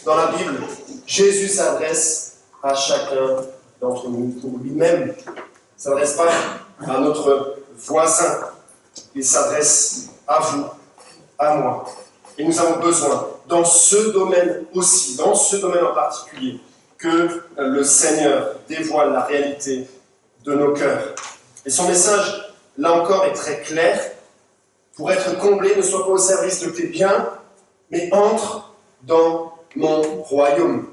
dans la Bible, Jésus s'adresse à chacun d'entre nous pour lui-même. Il ne s'adresse pas à notre voisin. Il s'adresse à vous, à moi. Et nous avons besoin, dans ce domaine aussi, dans ce domaine en particulier, que le Seigneur dévoile la réalité de nos cœurs. Et son message, là encore, est très clair. Pour être comblé, ne sois pas au service de tes biens, mais entre dans mon royaume.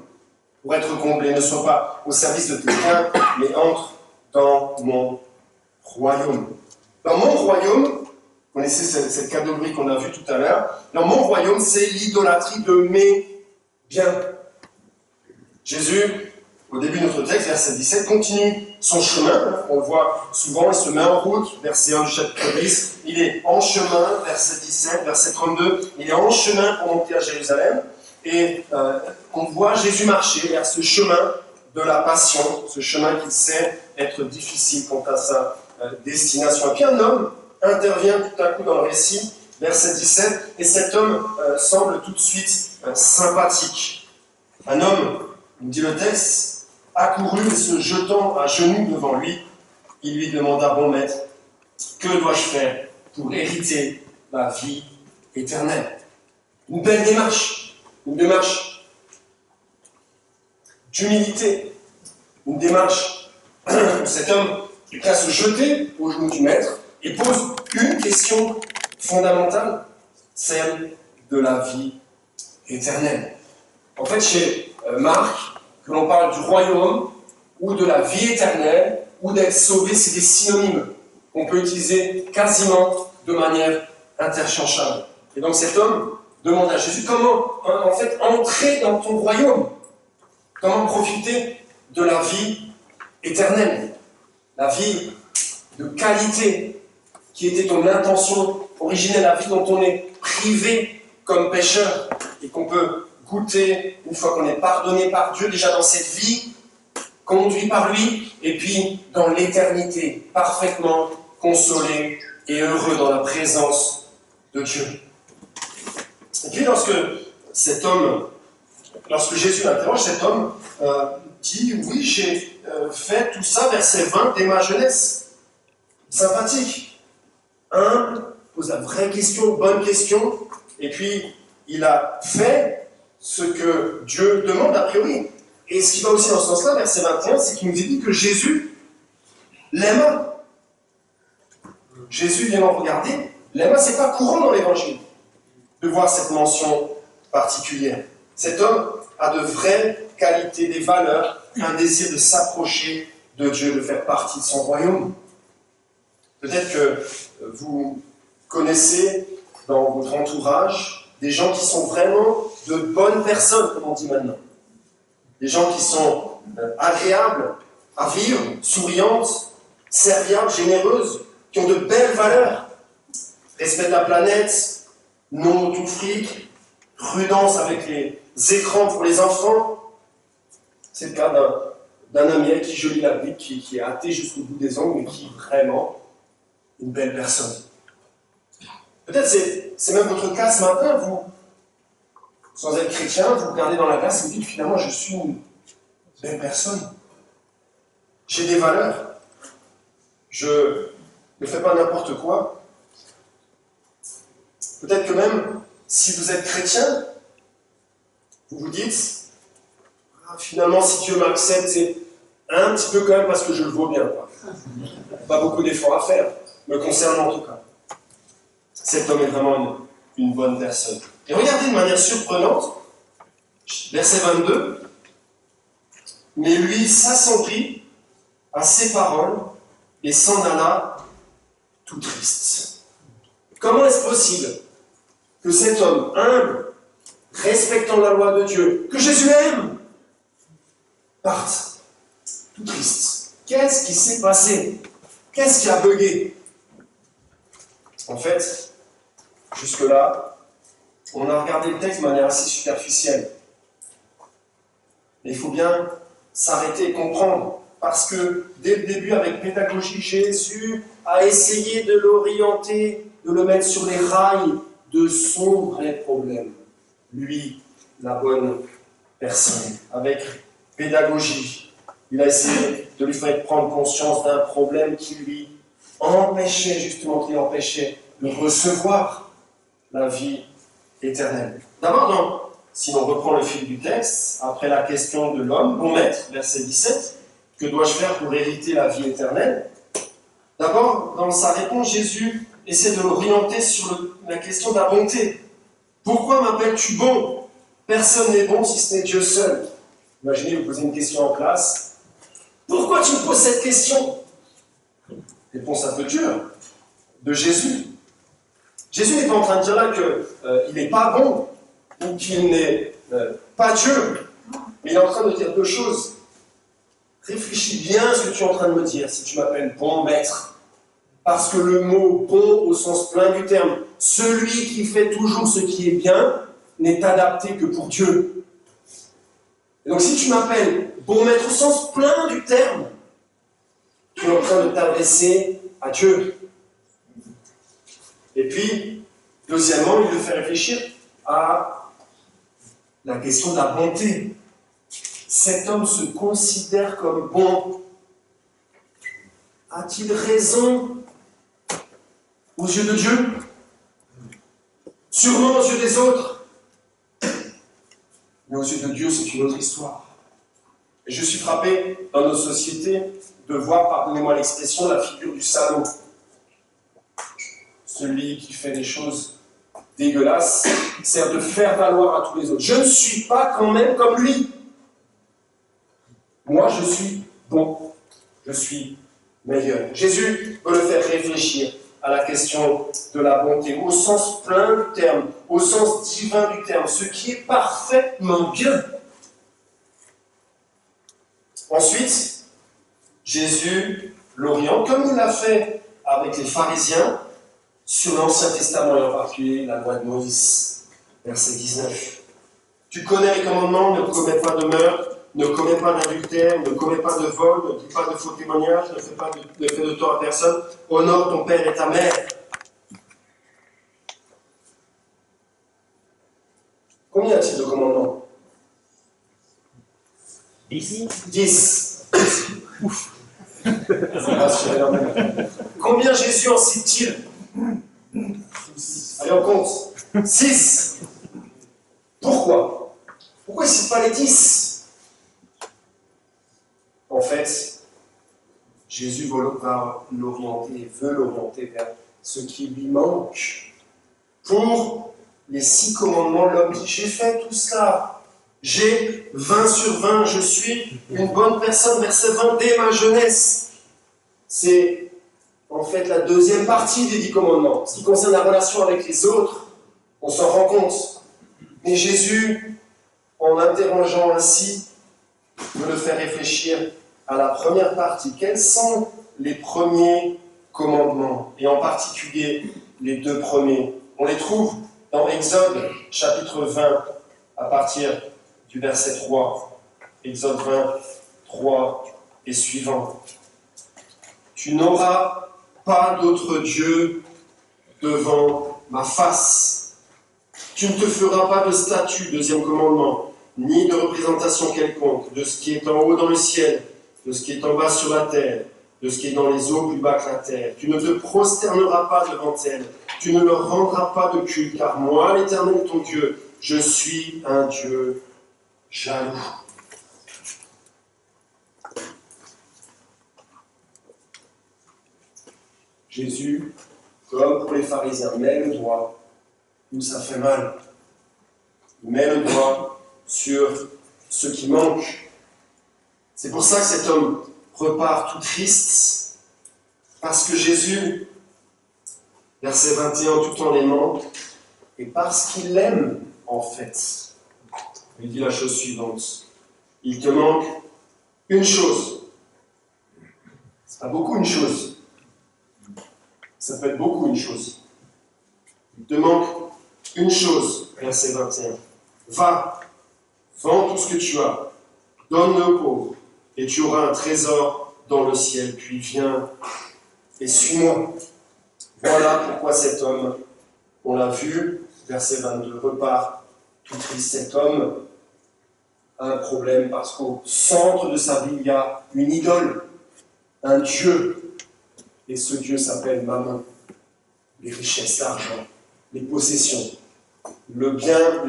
Pour être comblé, ne sois pas au service de tes biens, mais entre dans mon royaume. Dans mon royaume, vous connaissez cette catégorie qu'on a vue tout à l'heure, dans mon royaume, c'est l'idolâtrie de mes biens. Jésus, au début de notre texte, verset 17, continue son chemin. On le voit souvent, il se met en route, verset 1 du chapitre 10. Il est en chemin, verset 17, verset 32. Il est en chemin pour monter à Jérusalem. Et on voit Jésus marcher vers ce chemin de la passion, ce chemin qui sait être difficile quant à sa destination. Et puis un homme intervient tout à coup dans le récit, verset 17, et cet homme semble tout de suite sympathique. Un homme, nous dit le texte, accourut et se jetant à genoux devant lui, il lui demanda, bon maître, que dois-je faire pour hériter la vie éternelle? Une belle démarche, une démarche d'humilité, une démarche où cet homme est prêt à se jeter aux genoux du maître et pose une question fondamentale, celle de la vie éternelle. En fait, chez Marc, que l'on parle du royaume ou de la vie éternelle ou d'être sauvé, c'est des synonymes qu'on peut utiliser quasiment de manière interchangeable. Et donc cet homme demande à Jésus comment en fait entrer dans ton royaume, comment profiter de la vie éternelle, la vie de qualité qui était ton intention originelle, la vie dont on est privé comme pécheur et qu'on peut goûter une fois qu'on est pardonné par Dieu, déjà dans cette vie, conduit par lui, et puis dans l'éternité, parfaitement consolé et heureux dans la présence de Dieu. Et puis lorsque Jésus l'interroge, cet homme dit, oui, j'ai fait tout ça, verset 20, dès ma jeunesse. Sympathique. Pose la vraie question, bonne question, et puis il a fait ce que Dieu demande a priori. Et ce qui va aussi dans ce sens-là, verset 21, c'est qu'il nous dit que Jésus l'aima. Jésus vient en regarder, l'aima, c'est pas courant dans l'évangile de voir cette mention particulière. Cet homme a de vraies qualités, des valeurs, un désir de s'approcher de Dieu, de faire partie de son royaume. Peut-être que vous connaissez dans votre entourage des gens qui sont vraiment de bonnes personnes, comme on dit maintenant. Des gens qui sont agréables à vivre, souriantes, serviables, généreuses, qui ont de belles valeurs. Respect de la planète, non au tout fric, prudence avec les écrans pour les enfants. C'est le cas d'un ami qui, je lis la Bible, qui est athée jusqu'au bout des ongles, mais qui est vraiment une belle personne. Peut-être c'est même votre cas ce matin, vous, sans être chrétien, vous regardez dans la glace et vous dites finalement je suis une belle personne. J'ai des valeurs. Je ne fais pas n'importe quoi. Peut-être que même si vous êtes chrétien, vous vous dites finalement si Dieu m'accepte, c'est un petit peu quand même parce que je le vaux bien. Pas beaucoup d'efforts à faire, me concernant en tout cas. Cet homme est vraiment une bonne personne. Et regardez de manière surprenante, verset 22, mais lui s'assemblit à ces paroles et s'en alla tout triste. Comment est-ce possible que cet homme humble, respectant la loi de Dieu, que Jésus aime, parte tout triste? Qu'est-ce qui s'est passé? Qu'est-ce qui a bugué? En fait, jusque-là, on a regardé le texte de manière assez superficielle. Mais il faut bien s'arrêter et comprendre, parce que dès le début, avec pédagogie, Jésus a essayé de l'orienter, de le mettre sur les rails de son vrai problème. Lui, la bonne personne. Avec pédagogie, il a essayé de lui faire prendre conscience d'un problème qui lui empêchait, justement, de recevoir la vie éternelle. D'abord, si l'on reprend le fil du texte, après la question de l'homme, bon maître, verset 17, que dois-je faire pour hériter la vie éternelle? D'abord, dans sa réponse, Jésus essaie de l'orienter sur la question de la bonté. Pourquoi m'appelles-tu bon? Personne n'est bon si ce n'est Dieu seul. Imaginez, vous posez une question en classe. Pourquoi tu me poses cette question? Réponse un peu dure de Jésus. Jésus n'est pas en train de dire là qu'il n'est pas bon ou qu'il n'est pas Dieu. Mais il est en train de dire deux choses. Réfléchis bien à ce que tu es en train de me dire si tu m'appelles bon maître. Parce que le mot bon au sens plein du terme, celui qui fait toujours ce qui est bien, n'est adapté que pour Dieu. Et donc si tu m'appelles bon maître au sens plein du terme, tu es en train de t'adresser à Dieu. Et puis, deuxièmement, il le fait réfléchir à la question de la bonté. Cet homme se considère comme bon. A-t-il raison aux yeux de Dieu? Sûrement aux yeux des autres. Mais aux yeux de Dieu, c'est une autre histoire. Et je suis frappé dans nos sociétés de voir, pardonnez-moi l'expression, la figure du salaud. Celui qui fait des choses dégueulasses sert de faire valoir à tous les autres. Je ne suis pas quand même comme lui. Moi, je suis bon. Je suis meilleur. Jésus veut le faire réfléchir à la question de la bonté, au sens plein du terme, au sens divin du terme, ce qui est parfaitement bien. Ensuite, Jésus l'oriente, comme il l'a fait avec les pharisiens, sur l'Ancien Testament et en particulier la loi de Moïse, verset 19. Tu connais les commandements, ne commets pas de meurtre, ne commets pas d'adultère, ne commets pas de vol, ne dis pas de faux témoignages, ne fais pas de fait de tort à personne, honore ton père et ta mère. Combien y a-t-il de commandements? 10. Ouf. Combien Jésus en cite-t-il? Allez, on compte. 6. Pourquoi? Pourquoi il ne cite pas les 10? En fait, Jésus veut l'orienter vers ce qui lui manque. Pour les 6 commandements, l'homme dit, j'ai fait tout cela. J'ai 20 sur 20, je suis une bonne personne, verset 20, dès ma jeunesse. C'est en fait la deuxième partie des 10 commandements. Ce qui concerne la relation avec les autres, on s'en rend compte. Mais Jésus, en interrogeant ainsi, veut le faire réfléchir à la première partie. Quels sont les premiers commandements? Et en particulier, les 2 premiers. On les trouve dans Exode, chapitre 20, à partir du verset 3. Exode 20, 3 et suivant. Tu n'auras pas d'autre Dieu devant ma face. Tu ne te feras pas de statue, 2e commandement, ni de représentation quelconque de ce qui est en haut dans le ciel, de ce qui est en bas sur la terre, de ce qui est dans les eaux plus bas que la terre. Tu ne te prosterneras pas devant elles, tu ne leur rendras pas de culte, car moi, l'Éternel ton Dieu, je suis un Dieu jaloux. Jésus, comme pour les pharisiens, met le doigt où ça fait mal. Il met le doigt sur ce qui manque. C'est pour ça que cet homme repart tout triste, parce que Jésus, verset 21, tout en l'aimant, et parce qu'il l'aime, en fait, il dit la chose suivante. Il te manque une chose. C'est pas beaucoup une chose. Ça peut être beaucoup une chose. Il te manque une chose, verset 21. Va, vends tout ce que tu as, donne-le aux pauvres, et tu auras un trésor dans le ciel. Puis viens et suis-moi. Voilà pourquoi cet homme, on l'a vu, verset 22, repart tout triste. Cet homme a un problème parce qu'au centre de sa vie, il y a une idole, un Dieu. Et ce Dieu s'appelle Mammon. Les richesses, l'argent, les possessions, les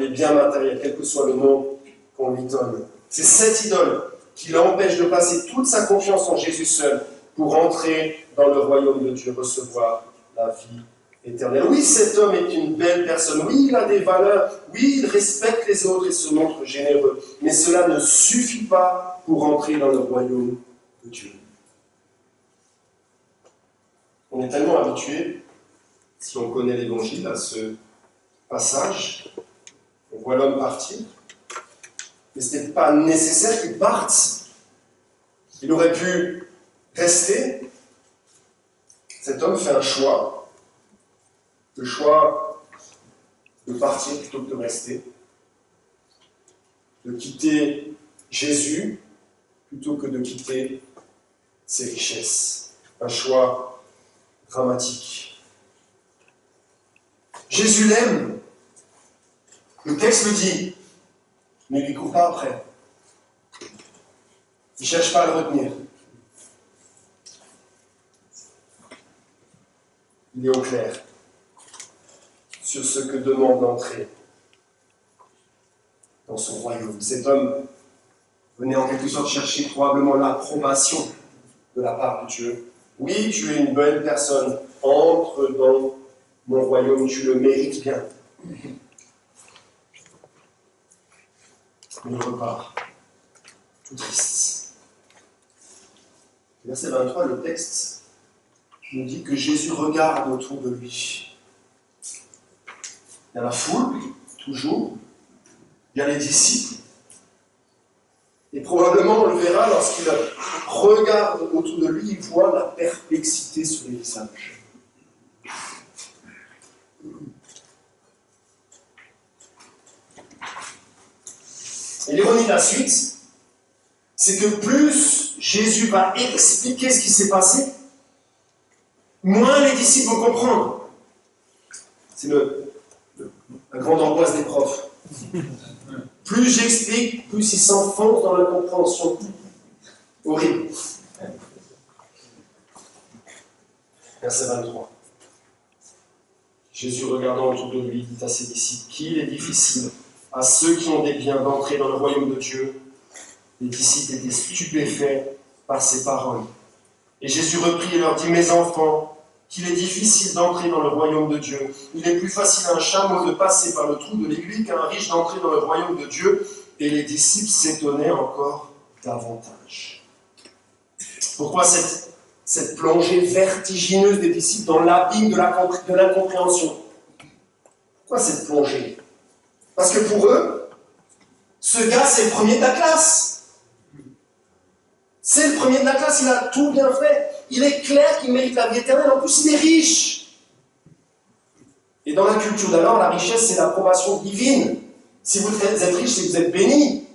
biens matériels, quel que soit le nom qu'on lui donne. C'est cette idole qui l'empêche de passer toute sa confiance en Jésus seul pour entrer dans le royaume de Dieu, recevoir la vie éternelle. Oui, cet homme est une belle personne. Oui, il a des valeurs. Oui, il respecte les autres et se montre généreux. Mais cela ne suffit pas pour entrer dans le royaume de Dieu. On est tellement habitué, si on connaît l'Évangile, à ce passage. On voit l'homme partir. Mais ce n'était pas nécessaire qu'il parte. Il aurait pu rester. Cet homme fait un choix. Le choix de partir plutôt que de rester. De quitter Jésus plutôt que de quitter ses richesses. Un choix dramatique. Jésus l'aime. Le texte le dit. Mais il ne lui court pas après. Il ne cherche pas à le retenir. Il est au clair sur ce que demande l'entrée dans son royaume. Cet homme venait en quelque sorte chercher probablement l'approbation de la part de Dieu. Oui, tu es une bonne personne. Entre dans mon royaume, tu le mérites bien. Il repart, tout triste. Verset 23, le texte nous dit que Jésus regarde autour de lui. Il y a la foule, toujours. Il y a les disciples. Et probablement, on le verra, lorsqu'il regarde autour de lui, il voit la perplexité sur les visages. Et l'ironie de la suite, c'est que plus Jésus va expliquer ce qui s'est passé, moins les disciples vont comprendre. C'est la grande angoisse des profs. Plus j'explique, plus ils s'enfoncent dans l'incompréhension. Horrible. Verset 23. Jésus, regardant autour de lui, dit à ses disciples qu'il est difficile à ceux qui ont des biens d'entrer dans le royaume de Dieu. Les disciples étaient stupéfaits par ces paroles. Et Jésus reprit et leur dit, mes enfants, qu'il est difficile d'entrer dans le royaume de Dieu. Il est plus facile à un chameau de passer par le trou de l'aiguille qu'à un riche d'entrer dans le royaume de Dieu. Et les disciples s'étonnaient encore davantage. Pourquoi cette plongée vertigineuse des disciples dans l'abîme de l'incompréhension? Pourquoi cette plongée? Parce que pour eux, ce gars, c'est le premier de la classe. C'est le premier de la classe, il a tout bien fait. Il est clair qu'il mérite la vie éternelle, en plus il est riche. Et dans la culture d'alors, la richesse, c'est l'approbation divine. Si vous êtes riche, c'est que vous êtes béni.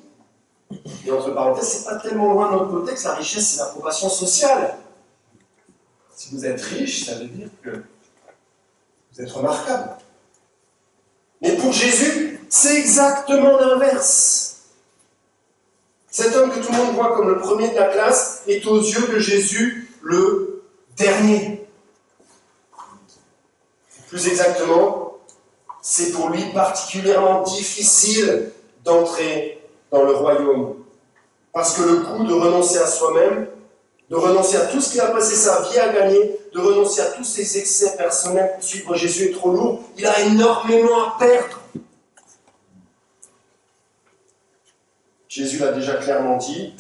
Et entre parenthèses, c'est pas tellement loin de notre contexte, la richesse, c'est l'approbation sociale. Si vous êtes riche, ça veut dire que vous êtes remarquable. Mais pour Jésus, c'est exactement l'inverse. Cet homme que tout le monde voit comme le premier de la classe est aux yeux de Jésus le dernier. Plus exactement, c'est pour lui particulièrement difficile d'entrer dans le royaume. Parce que le coup de renoncer à soi-même, de renoncer à tout ce qu'il a passé sa vie à gagner, de renoncer à tous ses excès personnels pour suivre Jésus est trop lourd, il a énormément à perdre. Jésus l'a déjà clairement dit,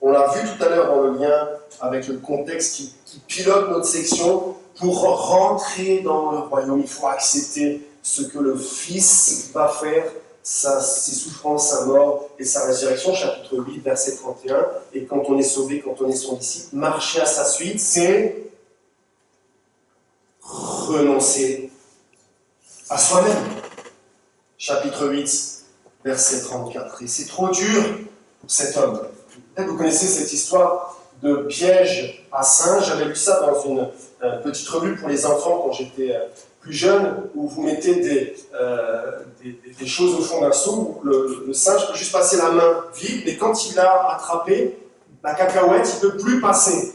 on l'a vu tout à l'heure dans le lien avec le contexte qui pilote notre section. Pour rentrer dans le royaume, il faut accepter ce que le Fils va faire, ses souffrances, sa mort et sa résurrection, chapitre 8, verset 31. Et quand on est sauvé, quand on est son disciple, marcher à sa suite, c'est renoncer à soi-même. Chapitre 8, verset 34. Et c'est trop dur pour cet homme. Peut-être vous connaissez cette histoire de piège à singe. J'avais lu ça dans une petite revue pour les enfants quand j'étais plus jeune, où vous mettez des choses au fond d'un seau, où le singe peut juste passer la main vide, mais quand il a attrapé la cacahuète, il ne peut plus passer.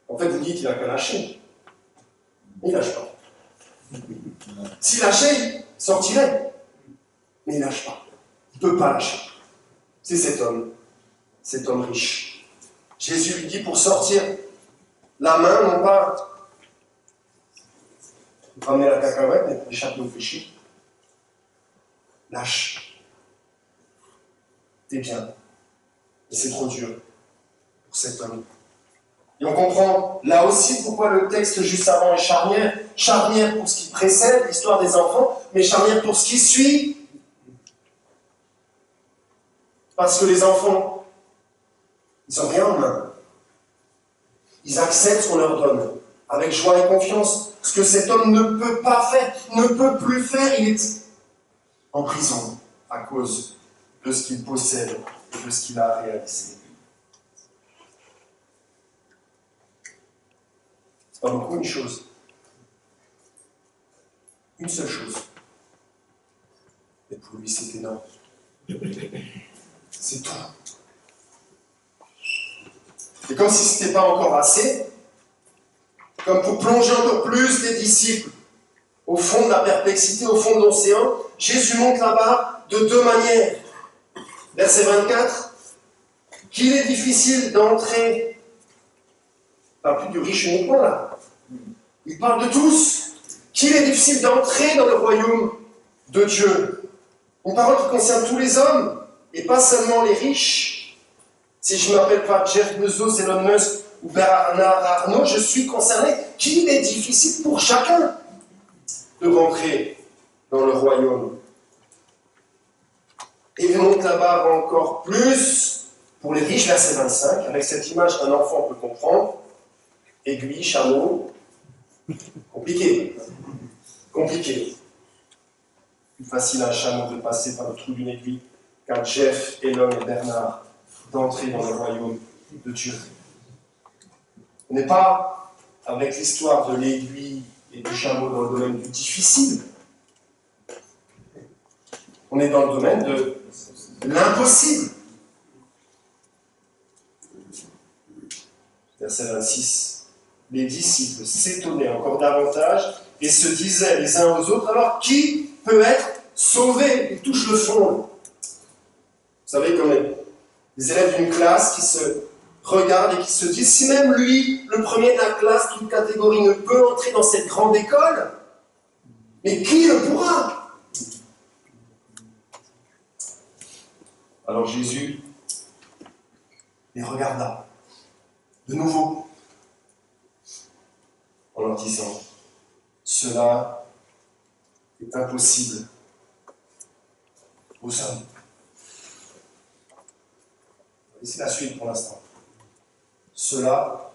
En fait, vous dites qu'il n'a qu'à lâcher. Il ne lâche pas. S'il lâchait, il sortirait. Mais il ne lâche pas. Il ne peut pas lâcher. C'est cet homme riche. Jésus lui dit pour sortir la main, non pas pour ramener la cacahuète, mais pour échapper au péché. Lâche. T'es bien. Et c'est trop dur pour cet homme. Et on comprend là aussi pourquoi le texte juste avant est charnière. Charnière pour ce qui précède l'histoire des enfants, mais charnière pour ce qui suit. Parce que les enfants, ils n'ont rien en main. Ils acceptent ce qu'on leur donne, avec joie et confiance. Ce que cet homme ne peut pas faire, ne peut plus faire, il est en prison à cause de ce qu'il possède et de ce qu'il a réalisé. C'est pas beaucoup une chose. Une seule chose. Et pour lui, c'est énorme. C'est tout. Et comme si ce n'était pas encore assez, comme pour plonger encore plus les disciples au fond de la perplexité, au fond de l'océan, Jésus montre là-bas de deux manières. Verset 24, qu'il est difficile d'entrer. Il ne parle plus du riche uniquement là. Il parle de tous. Qu'il est difficile d'entrer dans le royaume de Dieu. Une parole qui concerne tous les hommes, et pas seulement les riches. Si je ne m'appelle pas Jeff Bezos, Elon Musk ou Bernard Arnault, je suis concerné. Qu'il est difficile pour chacun de rentrer dans le royaume. Et il montre là-bas encore plus pour les riches, verset 25, avec cette image qu'un enfant peut comprendre. Aiguille, chameau, compliqué. Compliqué. Plus facile à un chameau de passer par le trou d'une aiguille qu'à Jeff, Elon et Bernard d'entrer dans le royaume de Dieu. On n'est pas avec l'histoire de l'aiguille et du chameau dans le domaine du difficile. On est dans le domaine de l'impossible. Verset 26. Les disciples s'étonnaient encore davantage et se disaient les uns aux autres, alors qui peut être sauvé? Ils touchent le fond. Vous savez, comme les élèves d'une classe qui se regardent et qui se disent, si même lui, le premier de la classe, toute catégorie, ne peut entrer dans cette grande école, mais qui le pourra? Alors Jésus les regarda de nouveau en leur disant, cela est impossible aux hommes. C'est la suite pour l'instant. Cela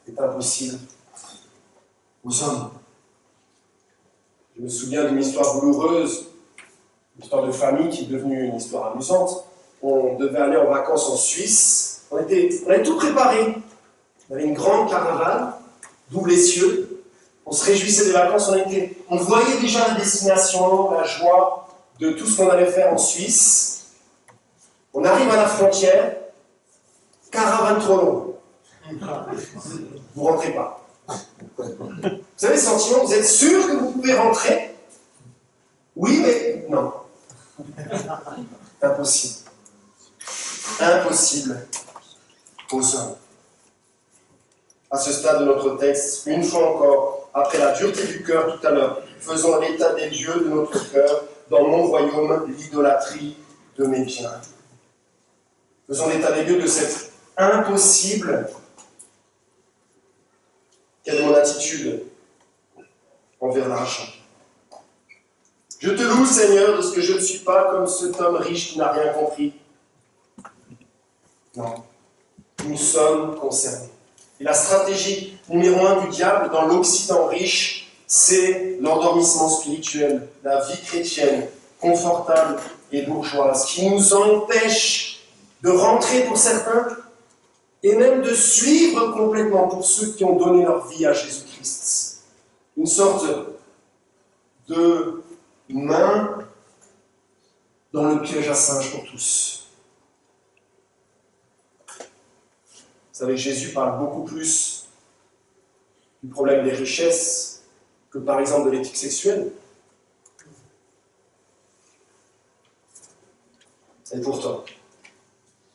est impossible aux hommes. Je me souviens d'une histoire douloureuse, une histoire de famille qui est devenue une histoire amusante. On devait aller en vacances en Suisse. On avait tout préparé. On avait une grande caravane, double essieu. On se réjouissait des vacances. On voyait déjà la destination, la joie de tout ce qu'on allait faire en Suisse. On arrive à la frontière. Caravane trop longue. Vous ne rentrez pas. Vous savez le sentiment, vous êtes sûr que vous pouvez rentrer? Oui, mais non. Impossible. Impossible aux hommes. À ce stade de notre texte, une fois encore, après la dureté du cœur tout à l'heure, faisons l'état des lieux de notre cœur, dans mon royaume, l'idolâtrie de mes biens. Faisons l'état des lieux de cette impossible. Quelle est mon attitude envers l'argent? Je te loue, Seigneur, de ce que je ne suis pas comme cet homme riche qui n'a rien compris. Non, nous sommes concernés. Et la stratégie numéro 1 du diable dans l'Occident riche, c'est l'endormissement spirituel, la vie chrétienne, confortable et bourgeoise, qui nous empêche de rentrer pour certains et même de suivre complètement pour ceux qui ont donné leur vie à Jésus-Christ. Une sorte de main dans le piège à singe pour tous. Vous savez, Jésus parle beaucoup plus du problème des richesses que par exemple de l'éthique sexuelle. Et pourtant,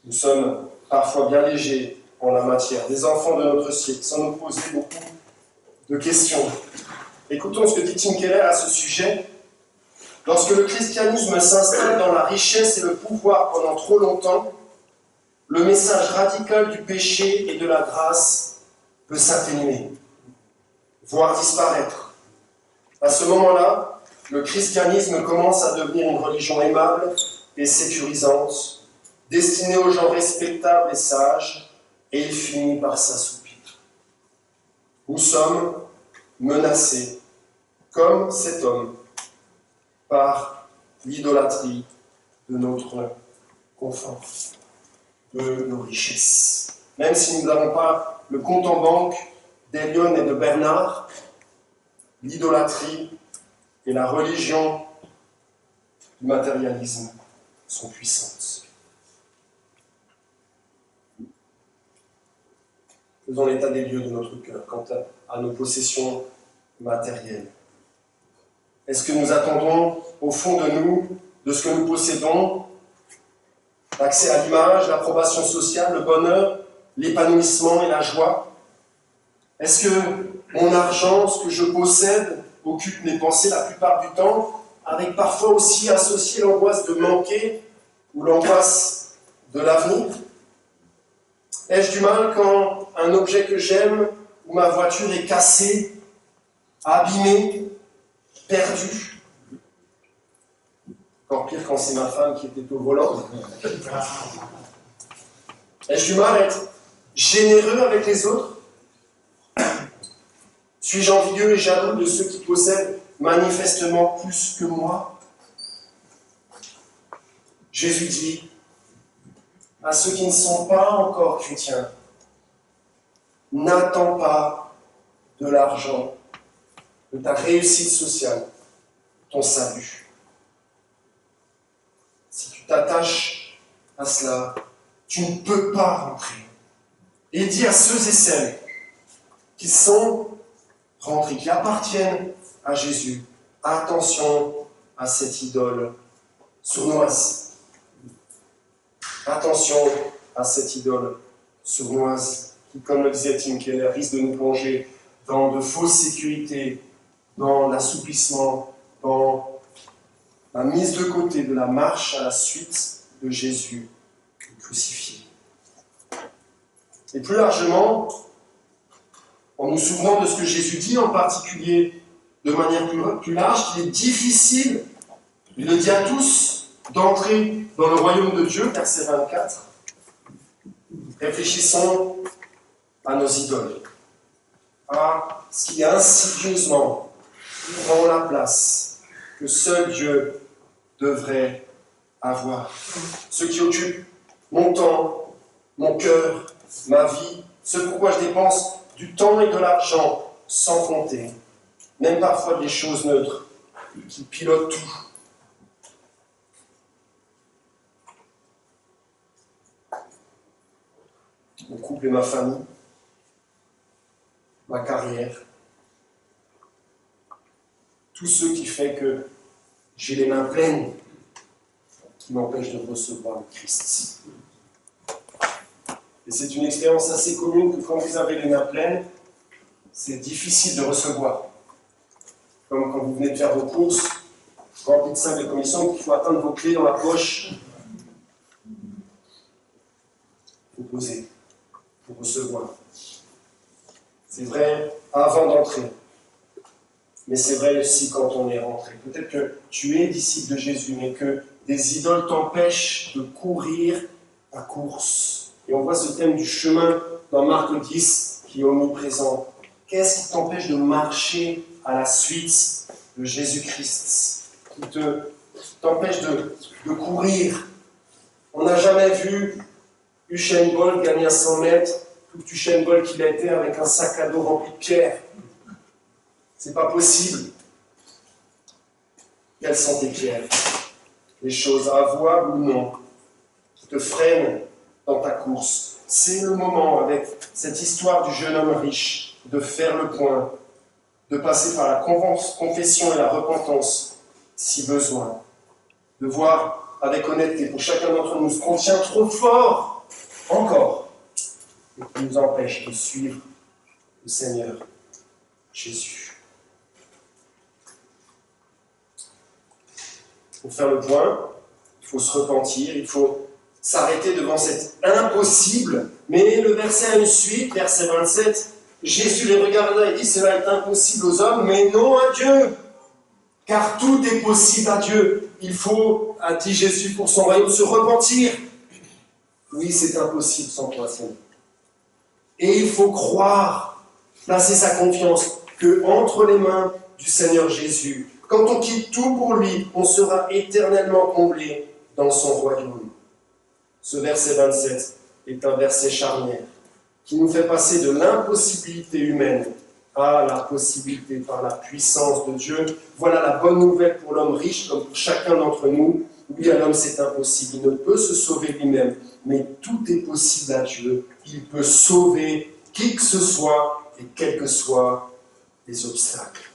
nous sommes parfois bien légers en la matière, des enfants de notre siècle, sans nous poser beaucoup de questions. Écoutons ce que dit Tim Keller à ce sujet. Lorsque le christianisme s'installe dans la richesse et le pouvoir pendant trop longtemps, le message radical du péché et de la grâce peut s'atténuer, voire disparaître. À ce moment-là, le christianisme commence à devenir une religion aimable et sécurisante, destinée aux gens respectables et sages, et il finit par s'assoupir. Nous sommes menacés, comme cet homme, par l'idolâtrie de notre confort, de nos richesses. Même si nous n'avons pas le compte en banque d'Elion et de Bernard, l'idolâtrie et la religion du matérialisme sont puissantes. Faisons l'état des lieux de notre cœur quant à nos possessions matérielles. Est-ce que nous attendons au fond de nous, de ce que nous possédons, l'accès à l'image, l'approbation sociale, le bonheur, l'épanouissement et la joie? Est-ce que mon argent, ce que je possède, occupe mes pensées la plupart du temps, avec parfois aussi associé l'angoisse de manquer ou l'angoisse de l'avenir? Ai-je du mal quand un objet que j'aime ou ma voiture est cassée, abîmée, perdue? Encore pire quand c'est ma femme qui était au volant. Ai-je du mal à être généreux avec les autres? Suis-je envieux et jaloux de ceux qui possèdent manifestement plus que moi? Jésus dit à ceux qui ne sont pas encore chrétiens, n'attends pas de l'argent, de ta réussite sociale, ton salut. Si tu t'attaches à cela, tu ne peux pas rentrer. Et il dit à ceux et celles qui sont rentrés, qui appartiennent à Jésus, attention à cette idole sournoise. Attention à cette idole sournoise qui, comme le disait Tim Keller, risque de nous plonger dans de fausses sécurités, dans l'assouplissement, dans la mise de côté de la marche à la suite de Jésus crucifié. Et plus largement, en nous souvenant de ce que Jésus dit, en particulier de manière plus large, qu'il est difficile, il le dit à tous, d'entrer dans le royaume de Dieu, verset 24. Réfléchissons à nos idoles, à ce qui insidieusement prend la place que seul Dieu devrait avoir. Ce qui occupe mon temps, mon cœur, ma vie, ce pourquoi je dépense du temps et de l'argent sans compter, même parfois des choses neutres qui pilotent tout. Mon couple et ma famille, ma carrière, tout ce qui fait que j'ai les mains pleines, qui m'empêchent de recevoir le Christ. Et c'est une expérience assez commune que quand vous avez les mains pleines, c'est difficile de recevoir. Comme quand vous venez de faire vos courses, remplis de sacs de commission, qu'il faut atteindre vos clés dans la poche. Il faut poser, pour recevoir. C'est vrai avant d'entrer, mais c'est vrai aussi quand on est rentré. Peut-être que tu es disciple de Jésus, mais que des idoles t'empêchent de courir la course. Et on voit ce thème du chemin dans Marc 10 qui est omniprésent. Qu'est-ce qui t'empêche de marcher à la suite de Jésus-Christ? Qui t'empêche de courir? On n'a jamais vu Usain Bolt gagne un 100 mètres, tout Usain Bolt qu'il a été avec un sac à dos rempli de pierres. C'est pas possible. Quelles sont tes pierres? Les choses avouables ou non qui te freinent dans ta course. C'est le moment, avec cette histoire du jeune homme riche, de faire le point, de passer par la confession et la repentance, si besoin, de voir avec honnêteté pour chacun d'entre nous ce qu'on tient trop fort encore et qui nous empêche de suivre le Seigneur Jésus. Pour faire le point, il faut se repentir, il faut s'arrêter devant cet impossible. Mais le verset a une suite, verset 27, Jésus les regarda et dit, cela est impossible aux hommes, mais non à Dieu. Car tout est possible à Dieu. Il faut, a dit Jésus pour son royaume, se repentir. Oui, c'est impossible sans toi, Seigneur. Et il faut croire, placer sa confiance, que entre les mains du Seigneur Jésus, quand on quitte tout pour lui, on sera éternellement comblé dans son royaume. Ce verset 27 est un verset charnière qui nous fait passer de l'impossibilité humaine à la possibilité par la puissance de Dieu. Voilà la bonne nouvelle pour l'homme riche comme pour chacun d'entre nous. Oui, à l'homme c'est impossible, il ne peut se sauver lui-même, mais tout est possible à Dieu. Il peut sauver qui que ce soit et quels que soient les obstacles.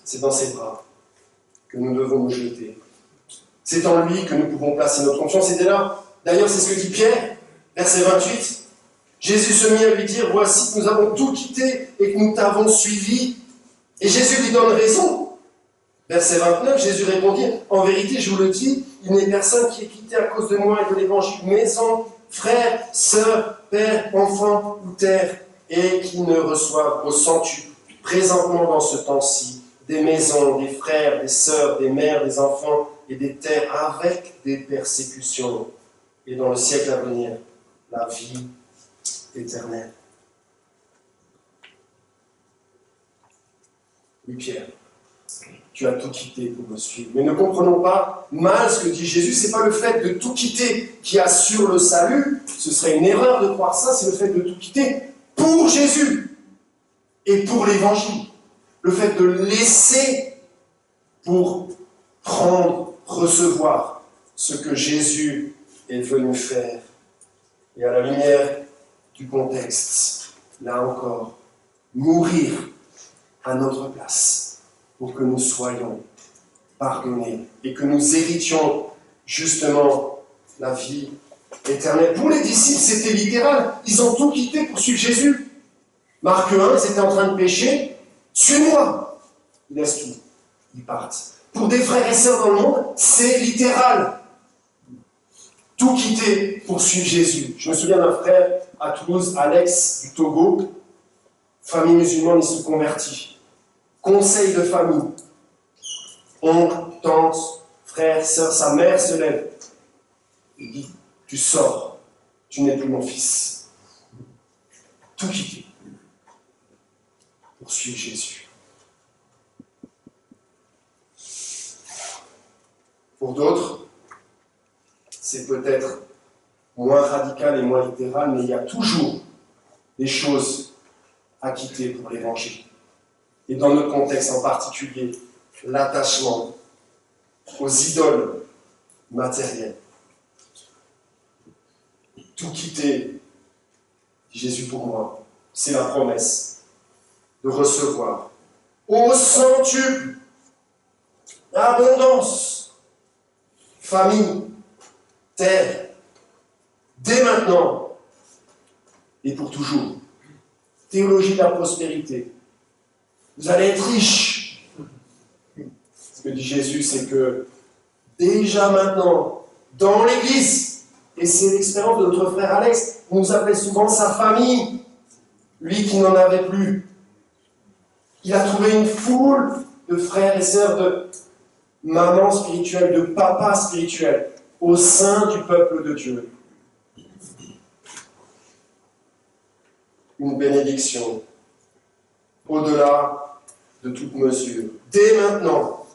C'est dans ses bras que nous devons nous jeter. C'est en lui que nous pouvons placer notre confiance. Et dès là, d'ailleurs, c'est ce que dit Pierre, verset 28. Jésus se mit à lui dire, voici que nous avons tout quitté et que nous t'avons suivi. Et Jésus lui donne raison. Verset 29, Jésus répondit, en vérité, je vous le dis, il n'est personne qui est quitté à cause de moi et de l'évangile, maison, frère, sœur, père, enfant ou terre, et qui ne reçoive au centuple, présentement dans ce temps-ci, des maisons, des frères, des sœurs, des mères, des enfants et des terres avec des persécutions. Et dans le siècle à venir, la vie éternelle. Oui, Pierre, tu as tout quitté pour me suivre. Mais ne comprenons pas mal ce que dit Jésus. Ce n'est pas le fait de tout quitter qui assure le salut. Ce serait une erreur de croire ça. C'est le fait de tout quitter pour Jésus et pour l'Évangile. Le fait de laisser pour prendre, recevoir ce que Jésus est venu faire. Et à la lumière du contexte, là encore, mourir à notre place pour que nous soyons pardonnés et que nous héritions justement la vie éternelle. Pour les disciples, c'était littéral. Ils ont tout quitté pour suivre Jésus. Marc 1, ils étaient en train de pécher. Suis-moi. Ils laissent tout. Ils partent. Pour des frères et sœurs dans le monde, c'est littéral. Tout quitter pour suivre Jésus. Je me souviens d'un frère à Toulouse, Alex, du Togo. Famille musulmane, il se convertit. Conseil de famille. Oncle, tante, frère, sœur, sa mère se lève. Il dit, tu sors. Tu n'es plus mon fils. Tout quitter pour suivre Jésus. Pour d'autres, c'est peut-être moins radical et moins littéral, mais il y a toujours des choses à quitter pour l'Évangile. Et dans notre contexte en particulier, l'attachement aux idoles matérielles. Tout quitter, dit Jésus pour moi, c'est la promesse de recevoir au centuple, abondance, famille, terre, dès maintenant et pour toujours. Théologie de la prospérité. Vous allez être riches. Ce que dit Jésus, c'est que déjà maintenant, dans l'Église, et c'est l'expérience de notre frère Alex, on nous appelle souvent sa famille, lui qui n'en avait plus. Il a trouvé une foule de frères et sœurs, de mamans spirituelles, de papas spirituels, au sein du peuple de Dieu. Une bénédiction, au-delà de toute mesure. Dès maintenant,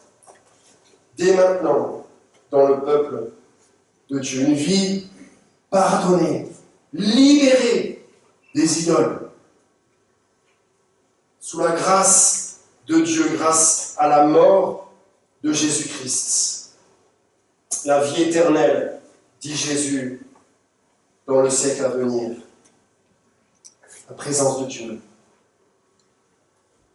dans le peuple de Dieu, une vie pardonnés, libérés des idoles. Sous la grâce de Dieu, grâce à la mort de Jésus-Christ. La vie éternelle, dit Jésus, dans le siècle à venir. La présence de Dieu.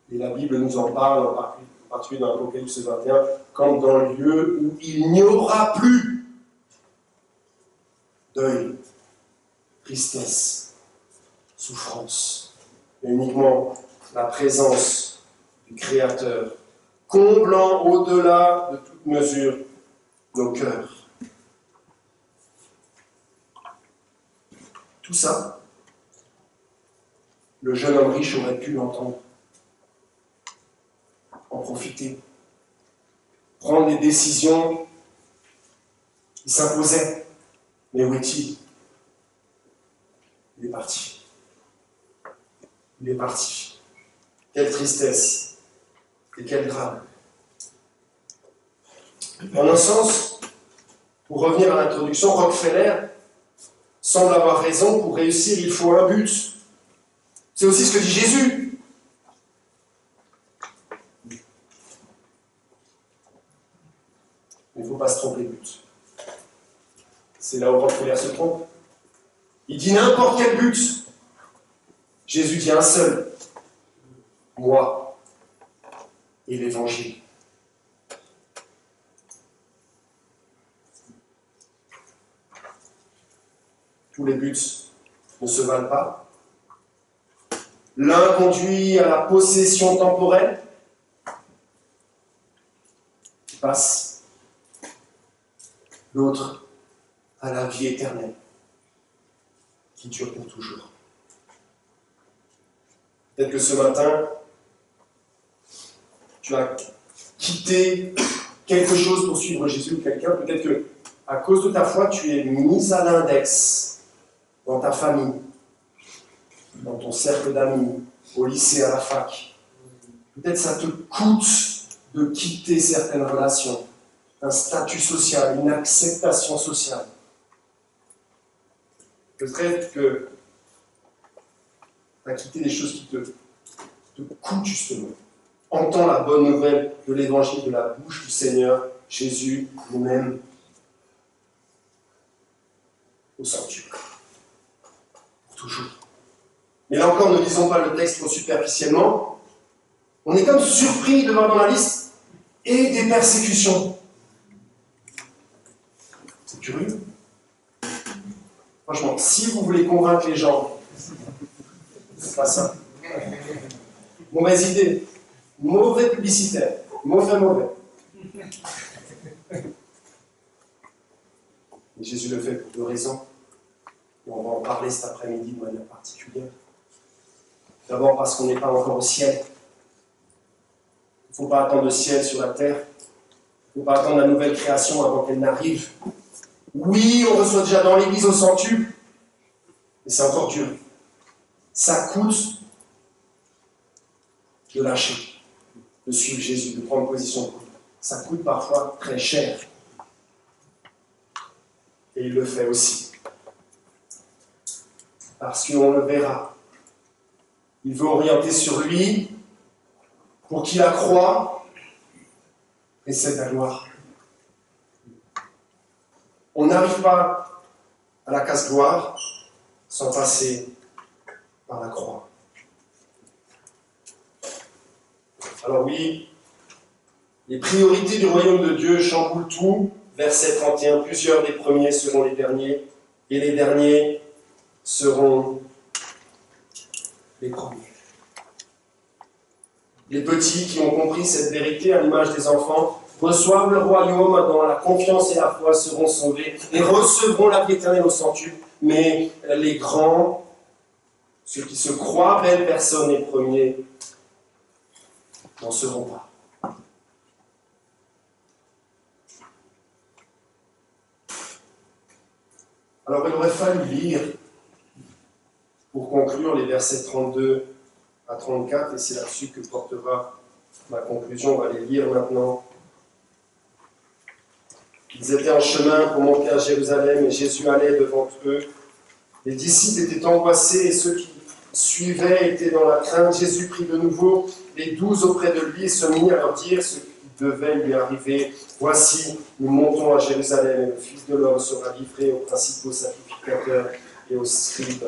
Et la Bible nous en parle, en particulier dans l'Apocalypse 21, comme dans le lieu où il n'y aura plus deuil, tristesse, souffrance, mais uniquement la présence du Créateur, comblant au-delà de toute mesure nos cœurs. Tout ça, le jeune homme riche aurait pu l'entendre, en profiter, prendre des décisions qui s'imposaient. Mais où est-il? Il est parti. Il est parti. Quelle tristesse et quel drame. En un sens, pour revenir à l'introduction, Rockefeller semble avoir raison. Pour réussir, il faut un but. C'est aussi ce que dit Jésus. Il ne faut pas se tromper de but. C'est là où Rockefeller se trompe. Il dit n'importe quel but. Jésus dit un seul. Moi et l'Évangile. Tous les buts ne se valent pas. L'un conduit à la possession temporelle, qui passe. L'autre à la vie éternelle, qui dure pour toujours. Peut-être que ce matin, tu as quitté quelque chose pour suivre Jésus ou quelqu'un. Peut-être que, à cause de ta foi, tu es mis à l'index dans ta famille, dans ton cercle d'amis, au lycée, à la fac. Peut-être ça te coûte de quitter certaines relations, un statut social, une acceptation sociale. Peut-être que tu as quitté des choses qui te coûtent justement. Entends la bonne nouvelle de l'Évangile de la bouche du Seigneur, Jésus nous-mêmes, au sanctuaire. Pour toujours. Mais là encore, ne lisons pas le texte trop superficiellement. On est comme surpris de voir dans la liste et des persécutions. C'est curieux. Franchement, si vous voulez convaincre les gens, c'est pas ça. Mauvaise idée. Mauvais publicitaire. Mauvais. Et Jésus le fait pour deux raisons. Et on va en parler cet après-midi de manière particulière. D'abord parce qu'on n'est pas encore au ciel. Il ne faut pas attendre le ciel sur la terre. Il ne faut pas attendre la nouvelle création avant qu'elle n'arrive. Oui, on reçoit déjà dans l'église au centuple, mais c'est encore dur. Ça coûte de lâcher, de suivre Jésus, de prendre position pour lui. Ça coûte parfois très cher. Et il le fait aussi. Parce qu'on le verra. Il veut orienter sur lui pour qu'il la croie et c'est la gloire. On n'arrive pas à la casse-gloire sans passer par la croix. Alors oui, les priorités du royaume de Dieu chamboulent tout. Verset 31, plusieurs des premiers seront les derniers, et les derniers seront les premiers. Les petits qui ont compris cette vérité à l'image des enfants reçoivent le royaume dans la confiance et la foi, seront sauvés et recevront la vie éternelle au centuple. Mais les grands, ceux qui se croient belles personnes et premiers, n'en seront pas. Alors il aurait fallu lire, pour conclure, les versets 32 à 34, et c'est là-dessus que portera ma conclusion. On va les lire maintenant. Ils étaient en chemin pour monter à Jérusalem et Jésus allait devant eux. Les disciples étaient angoissés et ceux qui suivaient étaient dans la crainte. Jésus prit de nouveau les 12 auprès de lui et se mit à leur dire ce qui devait lui arriver. Voici, nous montons à Jérusalem et le Fils de l'homme sera livré aux principaux sacrificateurs et aux scribes.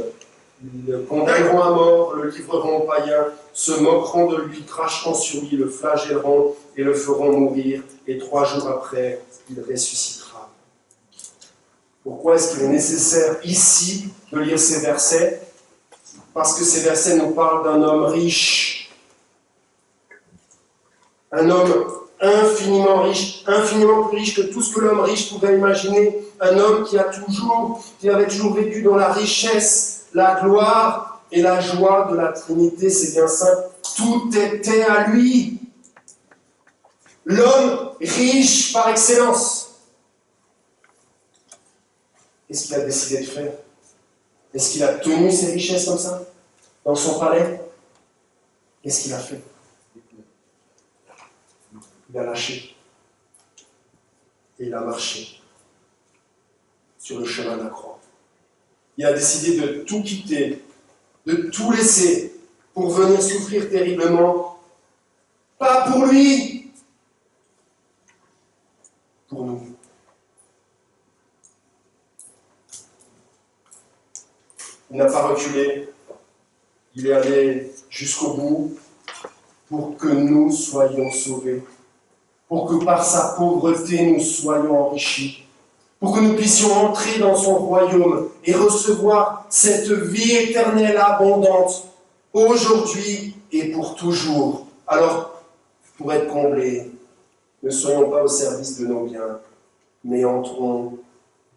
Ils le condamneront à mort, le livreront aux païens, se moqueront de lui, cracheront sur lui, le flagelleront et le feront mourir. Et 3 jours après, il ressuscitera. Pourquoi est-ce qu'il est nécessaire ici de lire ces versets? Parce que ces versets nous parlent d'un homme riche. Un homme infiniment plus riche que tout ce que l'homme riche pouvait imaginer. Un homme qui avait toujours vécu dans la richesse, la gloire et la joie de la Trinité. C'est bien simple. Tout était à lui. L'homme riche par excellence. Qu'est-ce qu'il a décidé de faire? Est-ce qu'il a tenu ses richesses comme ça, dans son palais? Qu'est-ce qu'il a fait? Il a lâché. Et il a marché sur le chemin de la croix. Il a décidé de tout quitter, de tout laisser pour venir souffrir terriblement. Pas pour lui, pour nous. Il n'a pas reculé, il est allé jusqu'au bout pour que nous soyons sauvés, pour que par sa pauvreté nous soyons enrichis, pour que nous puissions entrer dans son royaume et recevoir cette vie éternelle abondante, aujourd'hui et pour toujours. Alors, pour être comblés, ne soyons pas au service de nos biens, mais entrons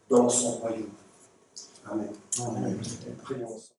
dans son royaume. Amen. Amen. Prions.